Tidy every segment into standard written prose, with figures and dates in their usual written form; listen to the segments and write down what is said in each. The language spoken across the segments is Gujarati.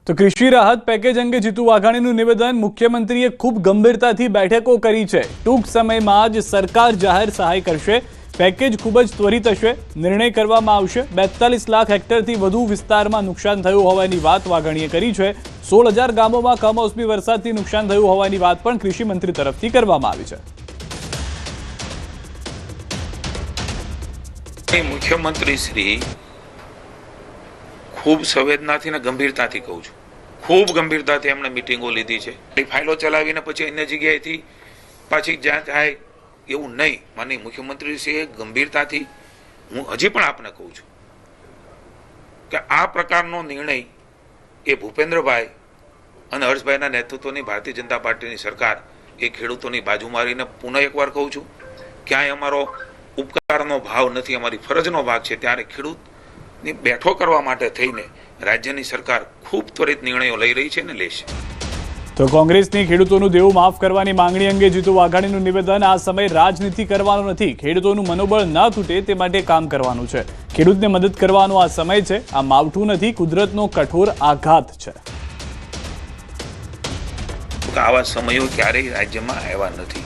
તો કૃષિ રાહત પેકેજ અંગે જીતુ વાઘાણીનું નિવેદન મુખ્યમંત્રીએ ખૂબ ગંભીરતાથી બેઠકો કરી છે। ટૂંક સમયમાં જ સરકાર જાહેર સહાય કરશે। પેકેજ ખૂબ જ ત્વરિત હશે। નિર્ણય કરવામાં આવશે। 42 લાખ હેક્ટરથી વધુ વિસ્તારમાં નુકસાન થયું હોવાની વાત વાઘાણીએ કરી છે। 16,000 ગામોમાં કમોસમી વરસાદથી નુકસાન થયું હોવાની વાત પણ કૃષિ મંત્રી તરફથી કરવામાં આવી છે। મુખ્યમંત્રી શ્રી खूब संवेदनाथी ने गंभीरताथी कहूँ छूँ, खूब गंभीरताथी एमणे मीटिंगों लीधी छे। फाइलो चलावीने पछी अन्य जग्याएथी पाछी ज्यां थाय एवुं नहीं। माननीय मुख्यमंत्रीश्रीए गंभीरताथी हूँ हजी पण आपने कहूँ छूं के आ प्रकारनो निर्णय ए भूपेन्द्रभाई अने हर्षभाईना नेतृत्वनी भारतीय जनता पार्टीनी सरकार ए खेडूतोनी बाजू मारीने पुनः एकवार कहूँ छूं क्यांय अमारो उपकारनो भाव नथी, अमारी फरजनो भाग छे। त्यारे खेडूत બેઠો કરવા માટે થઈને રાજ્યની સરકાર ખૂબ ત્વરિત નિર્ણયો લઈ રહી છે અને લેશે। તો કોંગ્રેસની ખેડૂતોનું દેવું માફ કરવાની માંગણી અંગે જીતુ વાઘાણીનું નિવેદન। આ સમય રાજનીતિ કરવાનો નથી, ખેડૂતોનું મનોબળ ન તૂટે તે માટે કામ કરવાનું છે। ખેડૂતને મદદ કરવાનો આ સમય છે, આ માવઠું નથી, કુદરતનો કઠોર આઘાત છે। આવા સમયો ક્યારેય રાજ્યમાં આવ્યા નથી।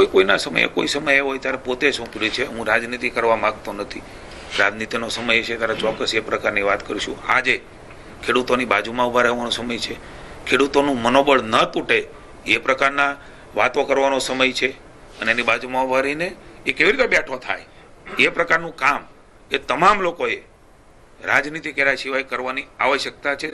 કોઈના સમયે કોઈ સમય હોય ત્યારે પોતે સોંપડી છે। હું રાજનીતિ કરવા માંગતો નથી। રાજનીતિનો સમય છે ત્યારે ચોક્કસ એ પ્રકારની વાત કરીશું। આજે ખેડૂતોની બાજુમાં ઊભા રહેવાનો સમય છે, ખેડૂતોનું મનોબળ ન તૂટે એ પ્રકારના વાતો કરવાનો સમય છે અને એની બાજુમાં ઊભા રહીને એ કેવી રીતે બેઠો થાય એ પ્રકારનું કામ એ તમામ લોકોએ રાજનીતિ કર્યા સિવાય કરવાની આવશ્યકતા છે।